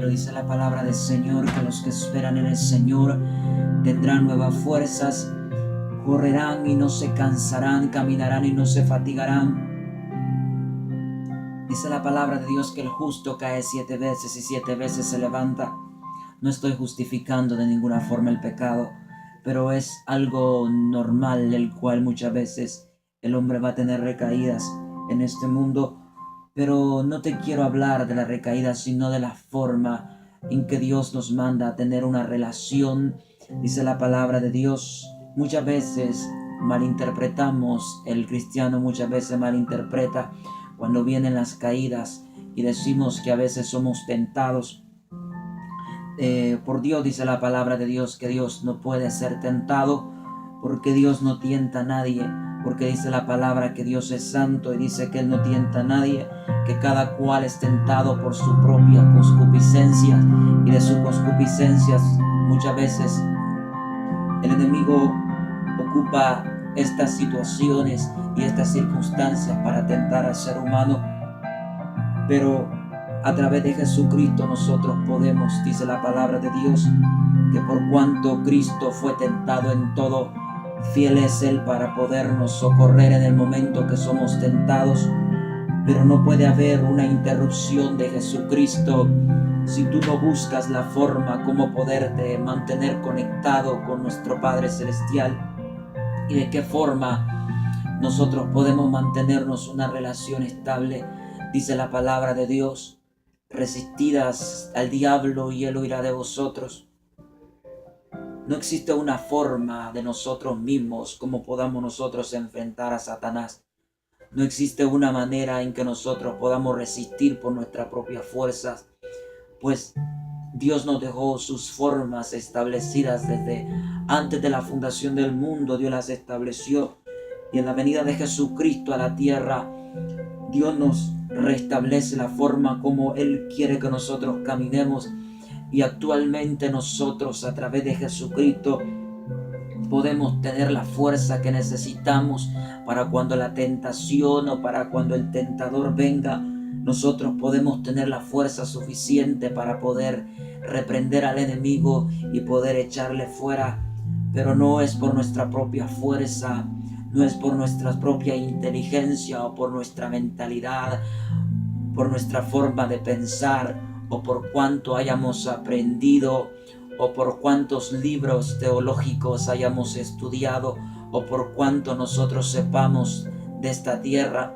Pero dice la palabra del Señor que los que esperan en el Señor tendrán nuevas fuerzas, correrán y no se cansarán, caminarán y no se fatigarán. Dice la palabra de Dios que el justo cae 7 veces y 7 veces se levanta. No estoy justificando de ninguna forma el pecado, pero es algo normal, el cual muchas veces el hombre va a tener recaídas en este mundo. Pero no te quiero hablar de la recaída, sino de la forma en que Dios nos manda a tener una relación. Dice la palabra de Dios, muchas veces malinterpretamos, el cristiano muchas veces malinterpreta cuando vienen las caídas y decimos que a veces somos tentados. Por Dios dice la palabra de Dios que Dios no puede ser tentado, porque Dios no tienta a nadie, porque dice la palabra que Dios es santo y dice que Él no tienta a nadie, que cada cual es tentado por su propia concupiscencia, y de sus concupiscencias muchas veces el enemigo ocupa estas situaciones y estas circunstancias para tentar al ser humano. Pero a través de Jesucristo nosotros podemos, dice la palabra de Dios, que por cuanto Cristo fue tentado en todo, fiel es Él para podernos socorrer en el momento que somos tentados. Pero no puede haber una interrupción de Jesucristo si tú no buscas la forma como poderte mantener conectado con nuestro Padre Celestial. Y de qué forma nosotros podemos mantenernos una relación estable. Dice la palabra de Dios, resistidas al diablo y él huirá de vosotros. No existe una forma de nosotros mismos como podamos nosotros enfrentar a Satanás. No existe una manera en que nosotros podamos resistir por nuestras propias fuerzas, pues Dios nos dejó sus formas establecidas desde antes de la fundación del mundo. Dios las estableció, y en la venida de Jesucristo a la tierra, Dios nos restablece la forma como Él quiere que nosotros caminemos. Y actualmente nosotros, a través de Jesucristo, podemos tener la fuerza que necesitamos para cuando la tentación o para cuando el tentador venga. Nosotros podemos tener la fuerza suficiente para poder reprender al enemigo y poder echarle fuera. Pero no es por nuestra propia fuerza, no es por nuestra propia inteligencia o por nuestra mentalidad, por nuestra forma de pensar o por cuánto hayamos aprendido o por cuántos libros teológicos hayamos estudiado o por cuánto nosotros sepamos de esta tierra.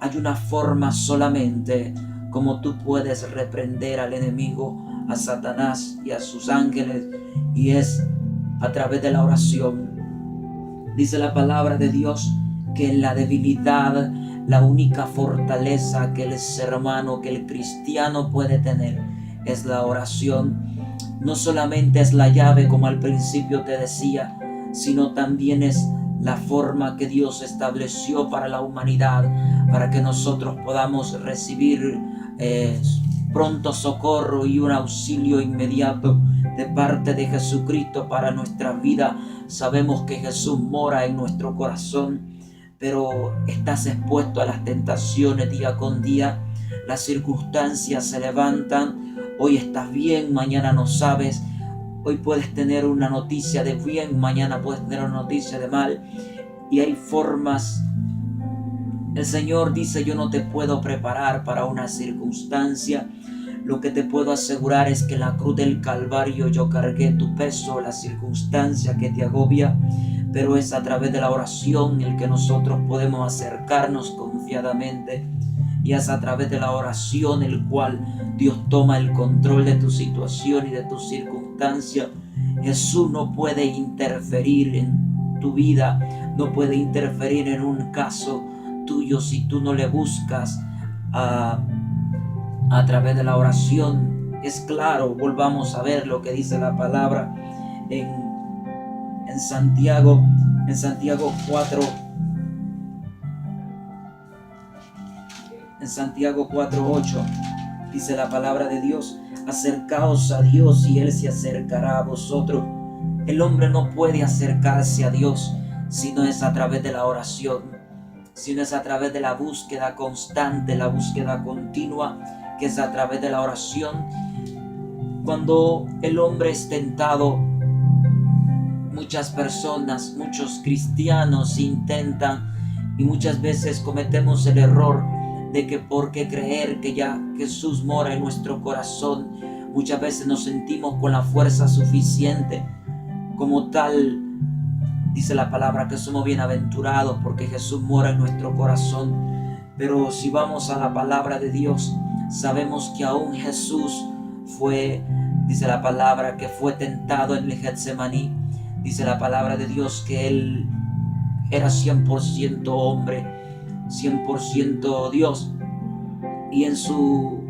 Hay una forma solamente como tú puedes reprender al enemigo, a Satanás y a sus ángeles, y es a través de la oración. Dice la palabra de Dios que en la debilidad, la única fortaleza que el ser humano, que el cristiano puede tener es la oración. No solamente es la llave, como al principio te decía, sino también es la forma que Dios estableció para la humanidad, para que nosotros podamos recibir pronto socorro y un auxilio inmediato de parte de Jesucristo para nuestra vida. Sabemos que Jesús mora en nuestro corazón, pero estás expuesto a las tentaciones día con día. Las circunstancias se levantan. Hoy estás bien, mañana no sabes. Hoy puedes tener una noticia de bien, mañana puedes tener una noticia de mal. Y hay formas. El Señor dice: yo no te puedo preparar para una circunstancia. Lo que te puedo asegurar es que en la cruz del Calvario yo cargué tu peso, la circunstancia que te agobia. Pero es a través de la oración el que nosotros podemos acercarnos confiadamente. Y es a través de la oración el cual Dios toma el control de tu situación y de tu circunstancia. Jesús no puede interferir en tu vida, no puede interferir en un caso tuyo si tú no le buscas a través de la oración. Es claro, volvamos a ver lo que dice la palabra en Santiago 4. En Santiago 4:8 dice la palabra de Dios: acercaos a Dios y Él se acercará a vosotros. El hombre no puede acercarse a Dios si no es a través de la oración, si no es a través de la búsqueda constante, la búsqueda continua, que es a través de la oración. Cuando el hombre es tentado, muchas personas, muchos cristianos intentan y muchas veces cometemos el error de que por qué creer que ya Jesús mora en nuestro corazón, muchas veces nos sentimos con la fuerza suficiente. Como tal, dice la palabra que somos bienaventurados porque Jesús mora en nuestro corazón. Pero si vamos a la palabra de Dios, sabemos que aún Jesús fue, dice la palabra, que fue tentado en el Getsemaní. Dice la palabra de Dios que Él era 100% hombre, 100% Dios. Y en su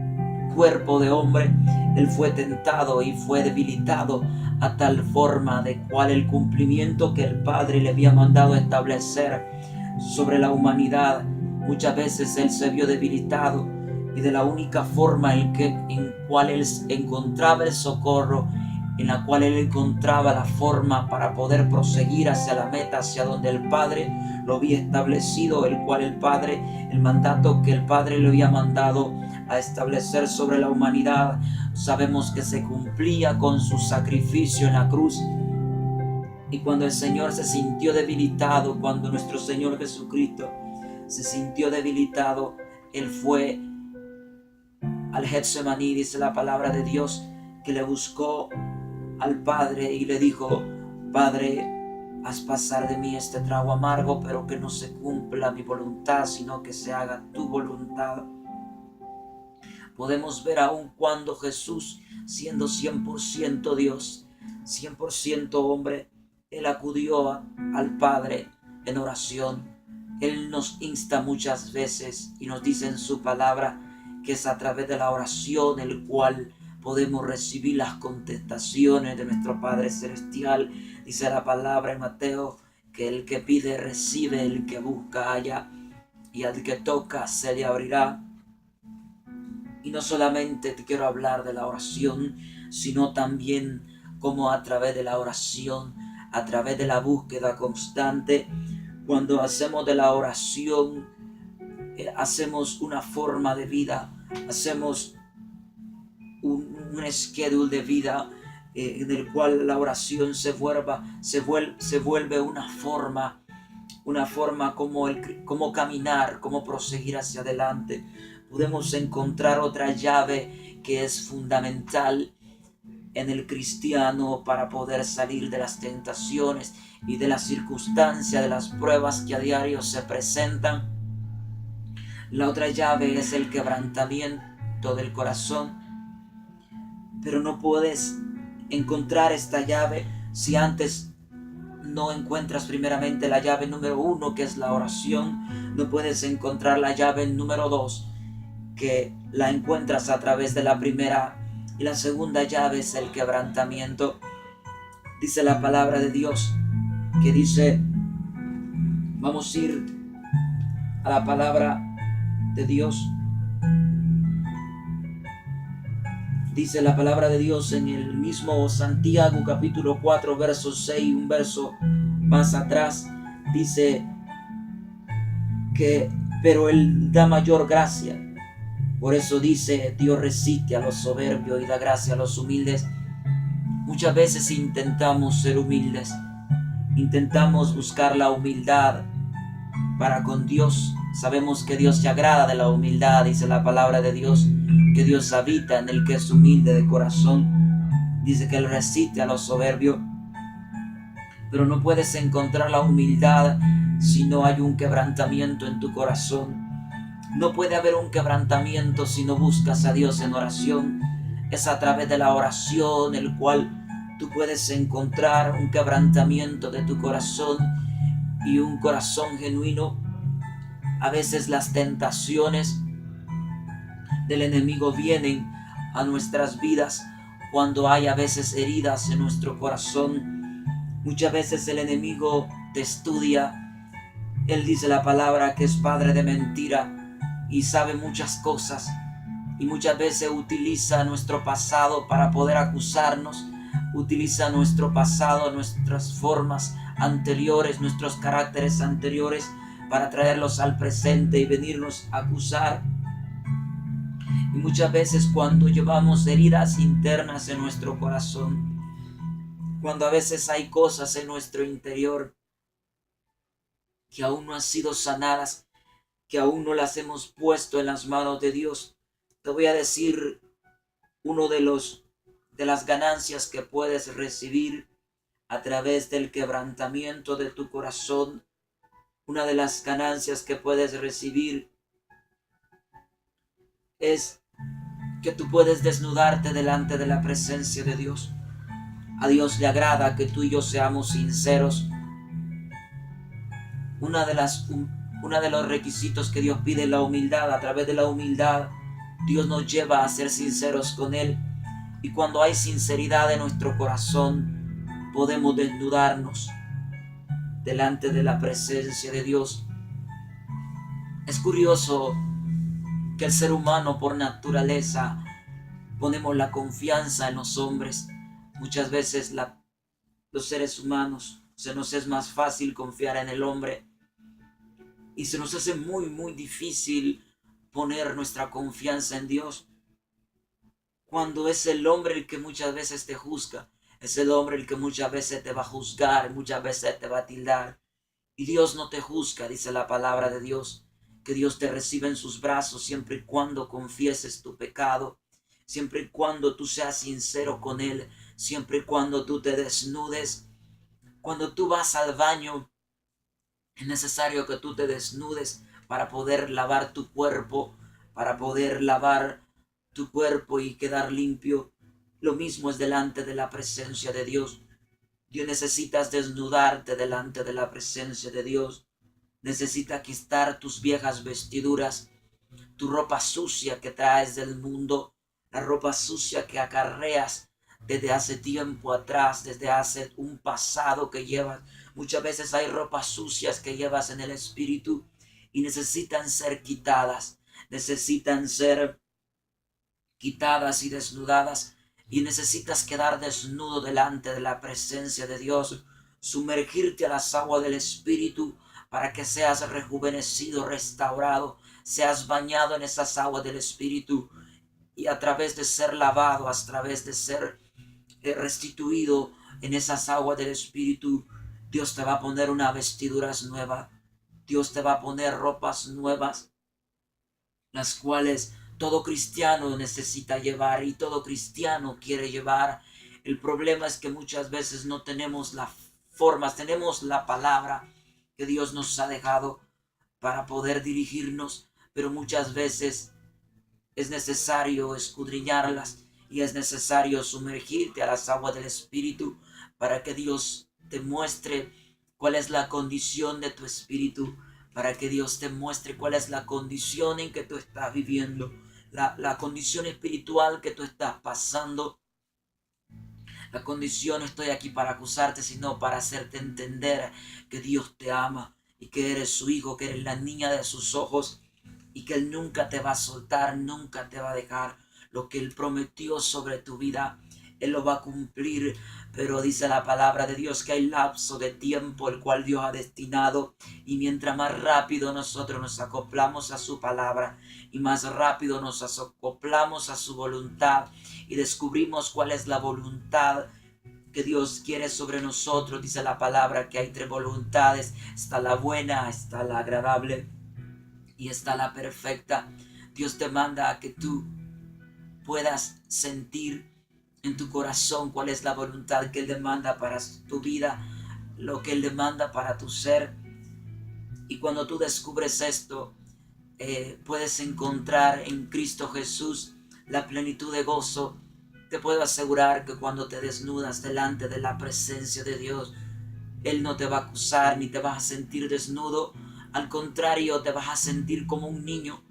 cuerpo de hombre, Él fue tentado y fue debilitado a tal forma de cual el cumplimiento que el Padre le había mandado establecer sobre la humanidad, muchas veces Él se vio debilitado, y de la única forma en cual Él encontraba el socorro, en la cual Él encontraba la forma para poder proseguir hacia la meta, hacia donde el Padre lo había establecido, el mandato que el Padre le había mandado a establecer sobre la humanidad, sabemos que se cumplía con su sacrificio en la cruz. Y cuando el Señor se sintió debilitado, cuando nuestro Señor Jesucristo se sintió debilitado, Él fue al Getsemaní, dice la palabra de Dios, que le buscó al Padre y le dijo: Padre, haz pasar de mí este trago amargo, pero que no se cumpla mi voluntad, sino que se haga tu voluntad. Podemos ver aún cuando Jesús, siendo 100% Dios, 100% hombre, Él acudió al Padre en oración. Él nos insta muchas veces y nos dice en su palabra que es a través de la oración el cual podemos recibir las contestaciones de nuestro Padre Celestial. Dice la palabra en Mateo que el que pide recibe, el que busca halla, y al que toca se le abrirá. Y no solamente te quiero hablar de la oración, sino también como a través de la oración, a través de la búsqueda constante, cuando hacemos de la oración, hacemos una forma de vida, hacemos un schedule de vida en el cual la oración se vuelve una forma como caminar, como proseguir hacia adelante. Podemos encontrar otra llave que es fundamental en el cristiano para poder salir de las tentaciones y de las circunstancias, de las pruebas que a diario se presentan. La otra llave es el quebrantamiento del corazón. Pero no puedes encontrar esta llave si antes no encuentras primeramente la llave número 1, que es la oración. No puedes encontrar la llave número 2, que la encuentras a través de la primera. Y la segunda llave es el quebrantamiento. Dice la palabra de Dios que dice, vamos a ir a la palabra de Dios. Dice la palabra de Dios en el mismo Santiago capítulo 4 verso 6, un verso más atrás, dice que pero Él da mayor gracia. Por eso dice, Dios resiste a los soberbios y da gracia a los humildes. Muchas veces intentamos ser humildes, intentamos buscar la humildad para con Dios. Sabemos que Dios se agrada de la humildad, dice la palabra de Dios, que Dios habita en el que es humilde de corazón. Dice que Él resiste a los soberbios, pero no puedes encontrar la humildad si no hay un quebrantamiento en tu corazón. No puede haber un quebrantamiento si no buscas a Dios en oración. Es a través de la oración el cual tú puedes encontrar un quebrantamiento de tu corazón y un corazón genuino. A veces las tentaciones del enemigo vienen a nuestras vidas cuando hay a veces heridas en nuestro corazón. Muchas veces el enemigo te estudia. Él dice la palabra que es padre de mentira y sabe muchas cosas, y muchas veces utiliza nuestro pasado para poder acusarnos, utiliza nuestro pasado, nuestras formas anteriores, nuestros caracteres anteriores para traerlos al presente y venirnos a acusar. Y muchas veces cuando llevamos heridas internas en nuestro corazón, cuando a veces hay cosas en nuestro interior que aún no han sido sanadas, que aún no las hemos puesto en las manos de Dios, te voy a decir uno de las ganancias que puedes recibir a través del quebrantamiento de tu corazón. Una de las ganancias que puedes recibir es que tú puedes desnudarte delante de la presencia de Dios. A Dios le agrada que tú y yo seamos sinceros. Una de los requisitos que Dios pide es la humildad. A través de la humildad, Dios nos lleva a ser sinceros con Él. Y cuando hay sinceridad en nuestro corazón, podemos desnudarnos delante de la presencia de Dios. Es curioso que el ser humano por naturaleza ponemos la confianza en los hombres. Muchas veces los seres humanos se nos es más fácil confiar en el hombre y se nos hace muy difícil poner nuestra confianza en Dios, cuando es el hombre el que muchas veces te juzga, es el hombre el que muchas veces te va a juzgar, muchas veces te va a tildar. Y Dios no te juzga, dice la palabra de Dios, que Dios te recibe en sus brazos siempre y cuando confieses tu pecado, siempre y cuando tú seas sincero con Él, siempre y cuando tú te desnudes. Cuando tú vas al baño, es necesario que tú te desnudes para poder lavar tu cuerpo, para poder lavar tu cuerpo y quedar limpio. Lo mismo es delante de la presencia de Dios. Dios necesitas desnudarte delante de la presencia de Dios. Necesitas quitar tus viejas vestiduras, tu ropa sucia que traes del mundo, la ropa sucia que acarreas desde hace tiempo atrás, desde hace un pasado que llevas. Muchas veces hay ropas sucias que llevas en el espíritu y necesitan ser quitadas, necesitan ser quitadas y desnudadas, y necesitas quedar desnudo delante de la presencia de Dios, sumergirte a las aguas del Espíritu para que seas rejuvenecido, restaurado, seas bañado en esas aguas del Espíritu, y a través de ser lavado, a través de ser restituido en esas aguas del Espíritu, Dios te va a poner una vestiduras nueva, Dios te va a poner ropas nuevas, las cuales todo cristiano necesita llevar y todo cristiano quiere llevar. El problema es que muchas veces no tenemos las formas, tenemos la palabra que Dios nos ha dejado para poder dirigirnos, pero muchas veces es necesario escudriñarlas y es necesario sumergirte a las aguas del Espíritu para que Dios te muestre cuál es la condición de tu espíritu, para que Dios te muestre cuál es la condición en que tú estás viviendo, la condición espiritual que tú estás pasando. La condición, no estoy aquí para acusarte, sino para hacerte entender que Dios te ama y que eres su hijo, que eres la niña de sus ojos y que Él nunca te va a soltar, nunca te va a dejar. Lo que Él prometió sobre tu vida, Él lo va a cumplir. Pero dice la palabra de Dios que hay lapso de tiempo el cual Dios ha destinado, y mientras más rápido nosotros nos acoplamos a su palabra y más rápido nos acoplamos a su voluntad y descubrimos cuál es la voluntad que Dios quiere sobre nosotros, dice la palabra que hay tres voluntades: está la buena, está la agradable y está la perfecta. Dios te manda a que tú puedas sentir en tu corazón cuál es la voluntad que Él demanda para tu vida, lo que Él demanda para tu ser. Y cuando tú descubres esto, puedes encontrar en Cristo Jesús la plenitud de gozo. Te puedo asegurar que cuando te desnudas delante de la presencia de Dios, Él no te va a acusar ni te vas a sentir desnudo. Al contrario, te vas a sentir como un niño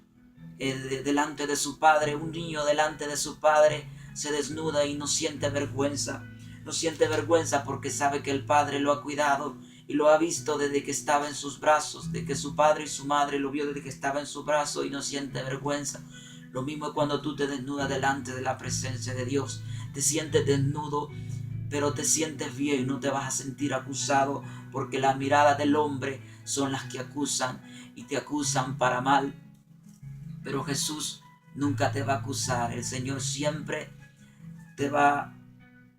delante de su padre. Un niño delante de su padre se desnuda y no siente vergüenza. No siente vergüenza porque sabe que el padre lo ha cuidado y lo ha visto desde que estaba en sus brazos, de que su padre y su madre lo vio desde que estaba en su brazo y no siente vergüenza. Lo mismo es cuando tú te desnudas delante de la presencia de Dios. Te sientes desnudo, pero te sientes bien, no te vas a sentir acusado, porque las miradas del hombre son las que acusan y te acusan para mal. Pero Jesús nunca te va a acusar. El Señor siempre te va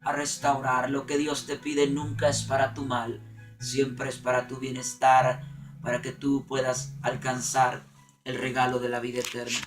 a restaurar. Lo que Dios te pide nunca es para tu mal, siempre es para tu bienestar, para que tú puedas alcanzar el regalo de la vida eterna.